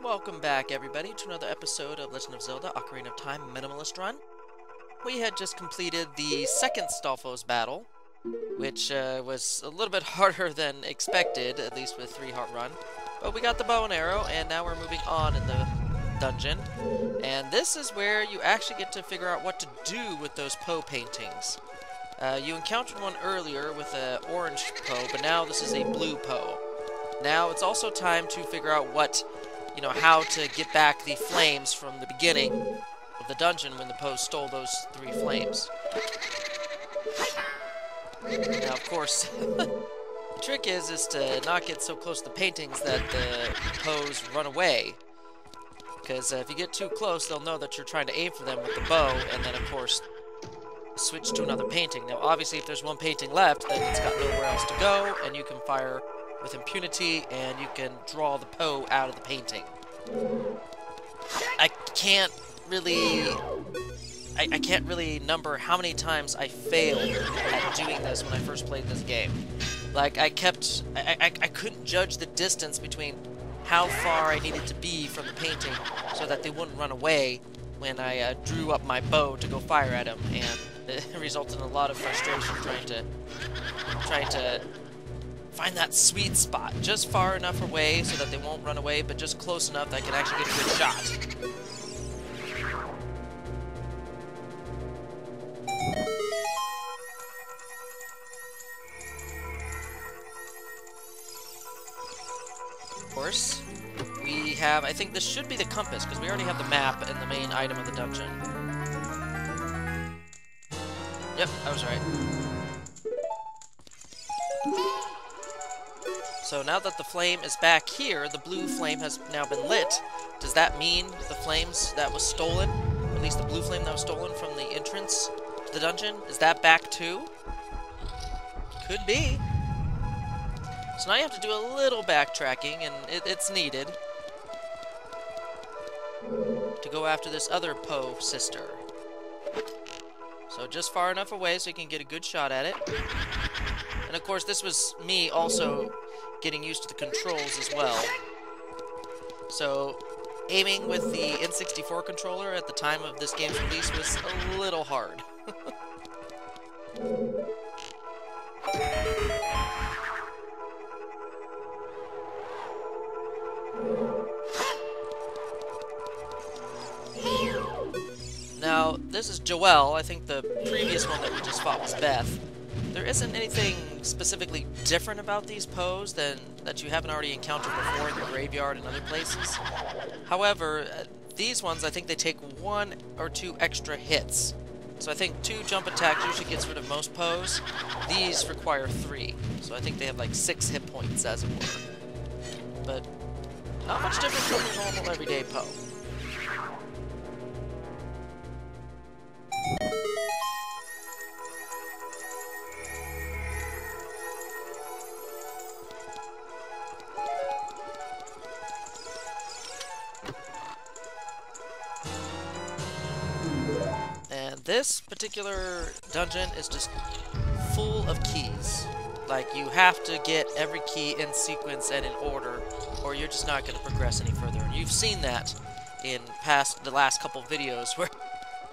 welcome back everybody to another episode of Legend of Zelda Ocarina of Time Minimalist Run. We had just completed the second Stalfos battle, which was a little bit harder than expected, at least with 3-heart run. But we got the bow and arrow, and now we're moving on in the dungeon. And this is where you actually get to figure out what to do with those Poe paintings. You encountered one earlier with an orange Poe, but now this is a blue Poe. Now it's also time to figure out how to get back the flames from the beginning of the dungeon when the Poe stole those 3 flames. Now, of course, the trick is to not get so close to the paintings that the Poes run away. Because if you get too close, they'll know that you're trying to aim for them with the bow, and then, of course, switch to another painting. Now, obviously, if there's one painting left, then it's got nowhere else to go, and you can fire with impunity, and you can draw the Poe out of the painting. I can't really number how many times I failed at doing this when I first played this game. Like, I couldn't judge the distance between how far I needed to be from the painting so that they wouldn't run away when I drew up my bow to go fire at them, and it resulted in a lot of frustration trying to find that sweet spot, just far enough away so that they won't run away, but just close enough that I can actually get a good shot. Of course, we have, I think this should be the compass, because we already have the map and the main item of the dungeon. Yep, I was right. So now that the flame is back here, the blue flame has now been lit. Does that mean the flames that was stolen, or at least the blue flame that was stolen from the entrance to the dungeon, is that back too? Could be. So now you have to do a little backtracking, and it's needed to go after this other Poe sister. So just far enough away so you can get a good shot at it. And of course, this was me also getting used to the controls as well. So aiming with the N64 controller at the time of this game's release was a little hard. Now, this is Joelle. I think the previous one that we just fought was Beth. There isn't anything specifically different about these Poes that you haven't already encountered before in the graveyard and other places. However, these ones, I think they take 1 or 2 extra hits. So I think 2 jump attacks usually gets rid of most Poes. These require 3. So I think they have like 6 hit points, as it were. But not much different from a normal everyday Poe. This particular dungeon is just full of keys. Like, you have to get every key in sequence and in order, or you're just not going to progress any further. And you've seen that in the last couple videos where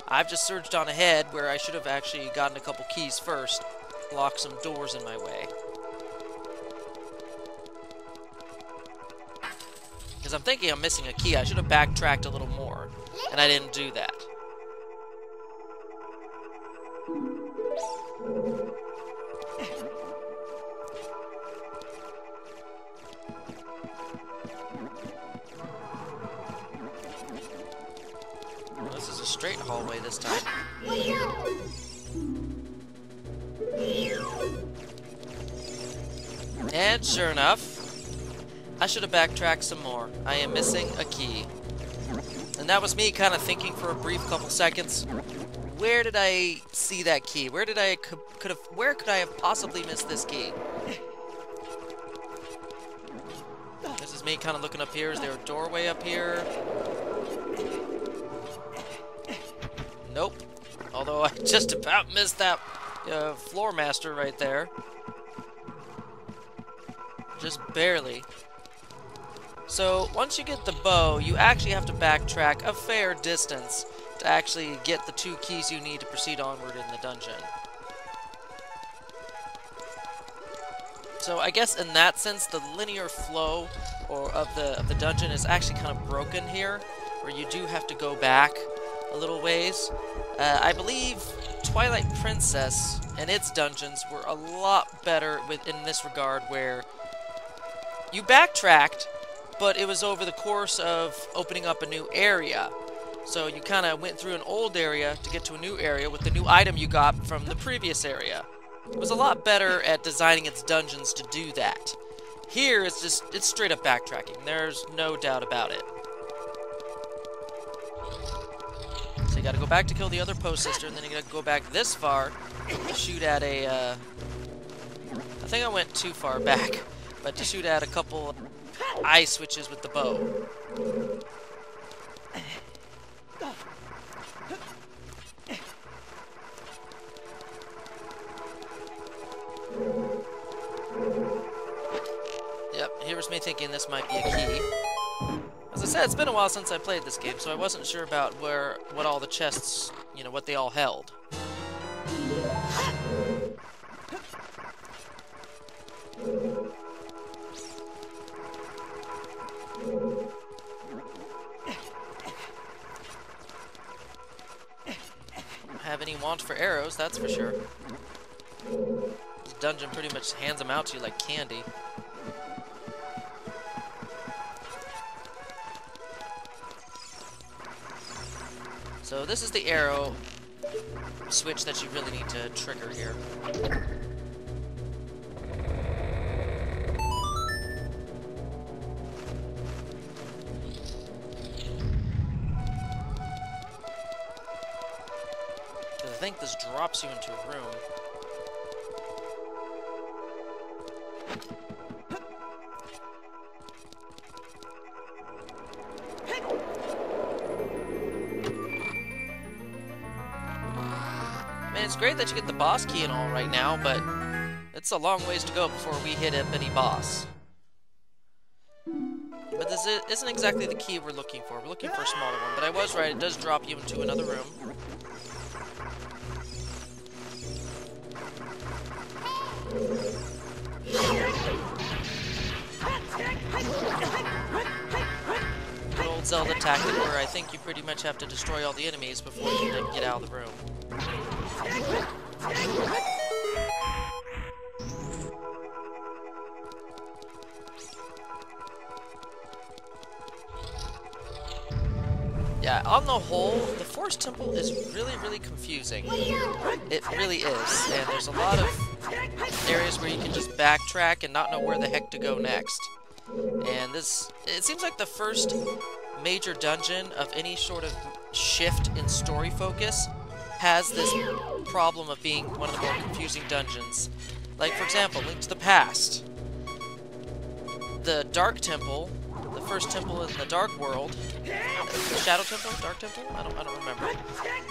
I've just surged on ahead where I should have actually gotten a couple keys first, locked some doors in my way. Because I'm thinking I'm missing a key. I should have backtracked a little more, and I didn't do that. This is a straight hallway this time. And sure enough, I should have backtracked some more. I am missing a key. And that was me kind of thinking for a brief couple seconds. Where did I see that key? Where could I have possibly missed this key? This is me kind of looking up here. Is there a doorway up here? Nope. Although I just about missed that floor master right there. Just barely. So once you get the bow, you actually have to backtrack a fair distance to actually get the 2 keys you need to proceed onward in the dungeon. So I guess in that sense, the linear flow of the dungeon is actually kind of broken here, where you do have to go back a little ways. I believe Twilight Princess and its dungeons were a lot better in this regard, where you backtracked, but it was over the course of opening up a new area. So you kind of went through an old area to get to a new area with the new item you got from the previous area. It was a lot better at designing its dungeons to do that. Here, it's straight up backtracking. There's no doubt about it. So you gotta go back to kill the other post sister, and then you gotta go back this far to shoot at a, I think I went too far back, but to shoot at a couple eye switches with the bow. Yep, here's me thinking this might be a key. As I said, it's been a while since I played this game, so I wasn't sure about what all the chests, what they all held. Don't have any want for arrows, that's for sure. This dungeon pretty much hands them out to you like candy. So this is the arrow switch that you really need to trigger here. Because I think this drops you into a room. Man, it's great that you get the boss key and all right now, but it's a long ways to go before we hit up any boss. But this isn't exactly the key we're looking for. We're looking for a smaller one, but I was right, it does drop you into another room. Good old Zelda tactic where I think you pretty much have to destroy all the enemies before you can get out of the room. Yeah, on the whole, the Forest Temple is really confusing. It really is, and there's a lot of areas where you can just backtrack and not know where the heck to go next. And it seems like the first major dungeon of any sort of shift in story focus has this problem of being one of the more confusing dungeons. Like, for example, Link to the Past. The Dark Temple, the first temple in the Dark World, Shadow Temple? Dark Temple? I don't remember.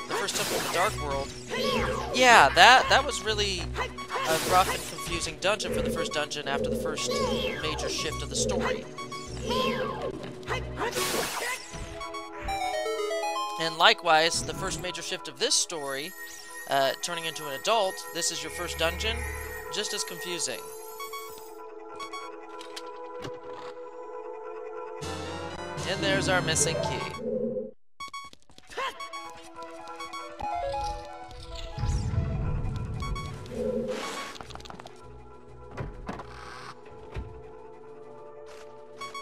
The first temple in the Dark World. Yeah, that was really a rough and confusing dungeon for the first dungeon after the first major shift of the story. And likewise, the first major shift of this story, turning into an adult, this is your first dungeon, just as confusing. And there's our missing key.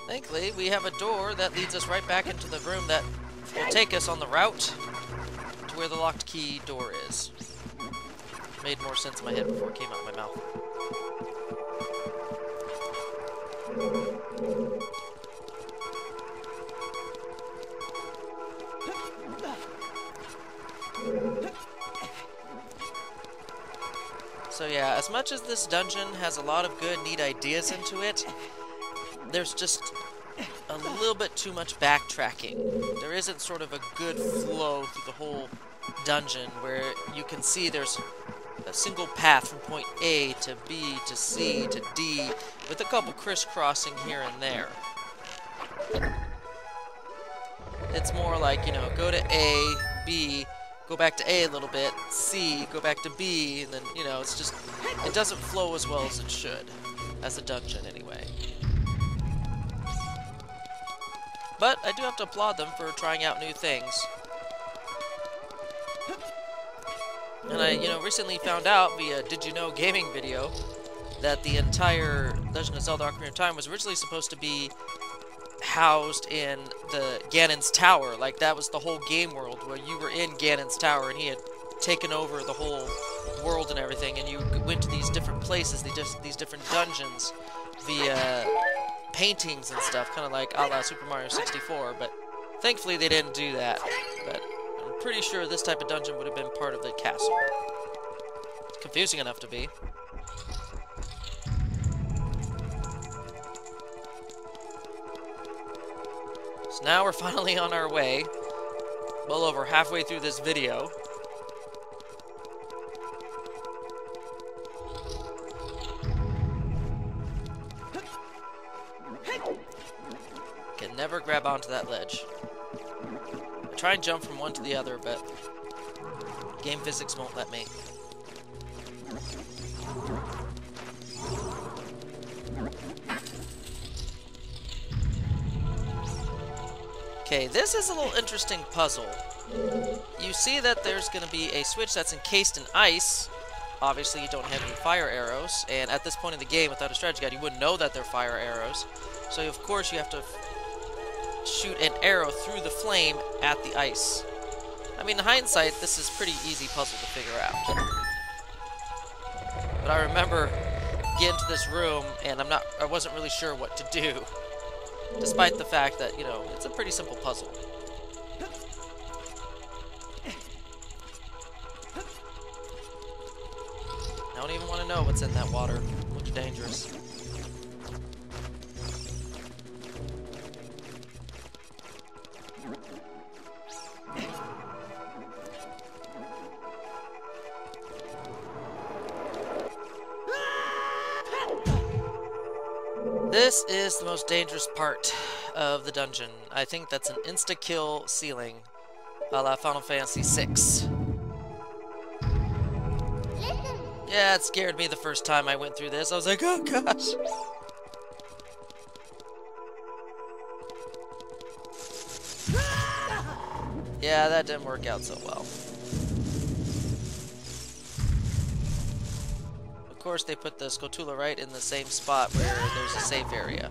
Thankfully, we have a door that leads us right back into the room that will take us on the route to where the locked key door is. Made more sense in my head before it came out of my mouth. So yeah, as much as this dungeon has a lot of good, neat ideas into it, there's just a little bit too much backtracking. There isn't sort of a good flow through the whole dungeon where you can see there's a single path from point A to B to C to D with a couple crisscrossing here and there. It's more like, you know, go to A, B, go back to A a little bit, C, go back to B, and then, you know, it's just, it doesn't flow as well as it should. As a dungeon, anyway. But I do have to applaud them for trying out new things. And I, you know, recently found out via Did You Know gaming video that the entire Legend of Zelda Ocarina of Time was originally supposed to be housed in the Ganon's Tower. Like, that was the whole game world, where you were in Ganon's Tower and he had taken over the whole world and everything, and you went to these different places, these different dungeons via paintings and stuff, kind of like a la Super Mario 64, but thankfully they didn't do that. But I'm pretty sure this type of dungeon would have been part of the castle. Confusing enough to be. So now we're finally on our way, well over halfway through this video. Can never grab onto that ledge. I try and jump from one to the other, but game physics won't let me. Okay, this is a little interesting puzzle. You see that there's going to be a switch that's encased in ice. Obviously, you don't have any fire arrows, and at this point in the game, without a strategy guide, you wouldn't know that they're fire arrows. So, of course, you have to shoot an arrow through the flame at the ice. I mean, in hindsight, this is a pretty easy puzzle to figure out. But I remember getting to this room, and I wasn't really sure what to do. Despite the fact that, you know, it's a pretty simple puzzle. I don't even want to know what's in that water. It looks dangerous. This is the most dangerous part of the dungeon. I think that's an insta-kill ceiling, a la Final Fantasy VI. Yeah, it scared me the first time I went through this. I was like, oh gosh. Yeah, that didn't work out so well. Of course, they put the Scotula right in the same spot where there's a safe area.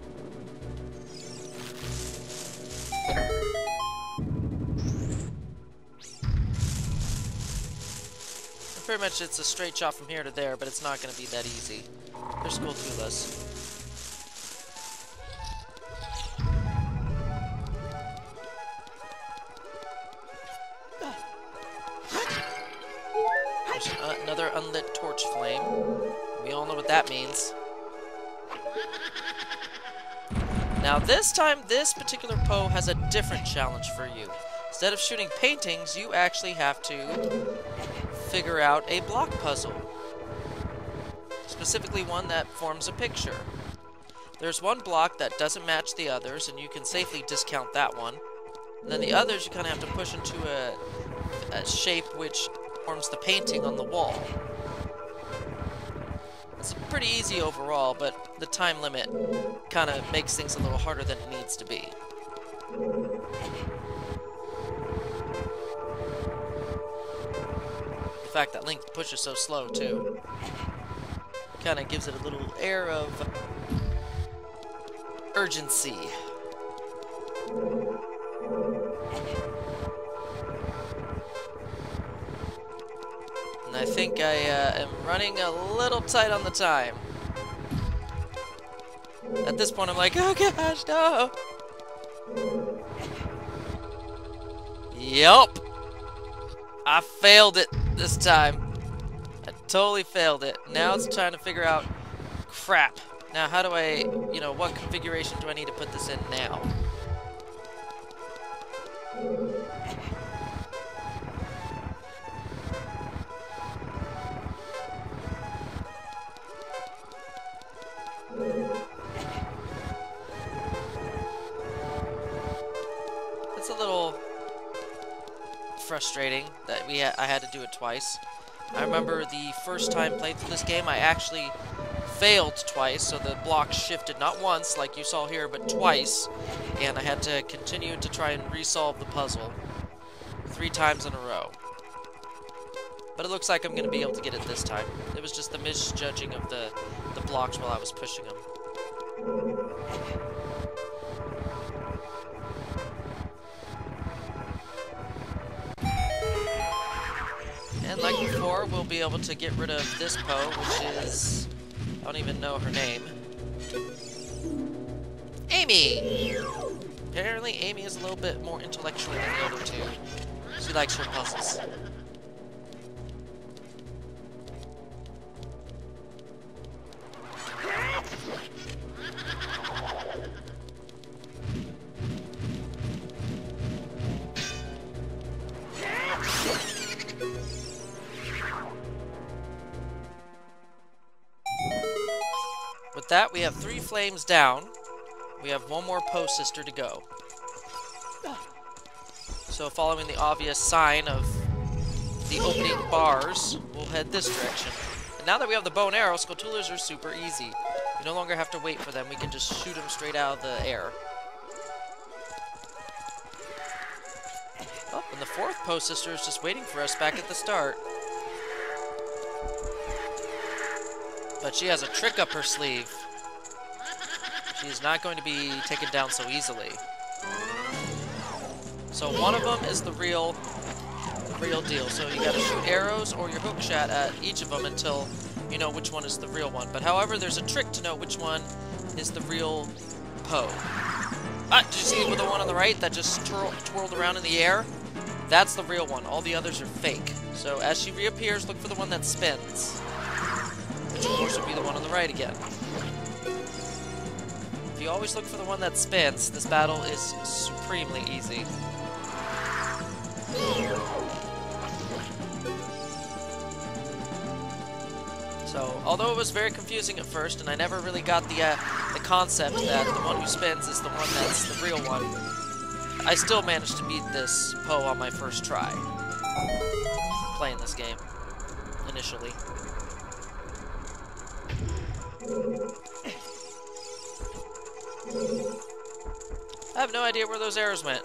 Pretty much it's a straight shot from here to there, but it's not going to be that easy. There's Skulltulas. There's another unlit torch flame. We all know what that means. Now this time, this particular Poe has a different challenge for you. Instead of shooting paintings, you actually have to figure out a block puzzle. Specifically one that forms a picture. There's one block that doesn't match the others, and you can safely discount that one. And then the others you kind of have to push into a shape which forms the painting on the wall. It's pretty easy overall, but the time limit kind of makes things a little harder than it needs to be. The fact that Link pushes so slow, too, kind of gives it a little air of urgency. And I think I am running a little tight on the time. At this point, I'm like, oh gosh, no! Yup! I failed it this time. I totally failed it. Now it's trying to figure out, crap. Now how do I, you know, what configuration do I need to put this in now? frustrating that I had to do it twice. I remember the first time playing through this game, I actually failed twice, so the block shifted not once, like you saw here, but twice, and I had to continue to try and resolve the puzzle 3 times in a row. But it looks like I'm going to be able to get it this time. It was just the misjudging of the blocks while I was pushing them. And like before, we'll be able to get rid of this Poe, which is... I don't even know her name. Amy! Apparently Amy is a little bit more intellectual than the other two. She likes her puzzles. With that, we have 3 flames down. We have 1 more Poe sister to go. So following the obvious sign of the opening bars, we'll head this direction. And now that we have the bow and arrow, Skulltulas are super easy. We no longer have to wait for them, we can just shoot them straight out of the air. Oh, and the 4th Poe sister is just waiting for us back at the start. But she has a trick up her sleeve. She is not going to be taken down so easily. So one of them is the real deal. So you gotta shoot arrows or your hook shot at each of them until you know which one is the real one. But however, there's a trick to know which one is the real Poe. Ah, did you see the one on the right that just twirled around in the air? That's the real one. All the others are fake. So as she reappears, look for the one that spins. Which of course would be the one on the right again. If you always look for the one that spins, this battle is supremely easy. So, although it was very confusing at first, and I never really got the concept that the one who spins is the one that's the real one, I still managed to beat this Poe on my first try. Playing this game, initially. I have no idea where those arrows went.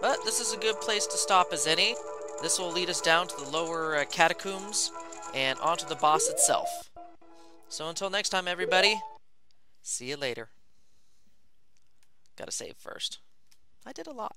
But this is a good place to stop as any. This will lead us down to the lower catacombs and onto the boss itself. So until next time, everybody, see you later. Gotta save first. I did a lot.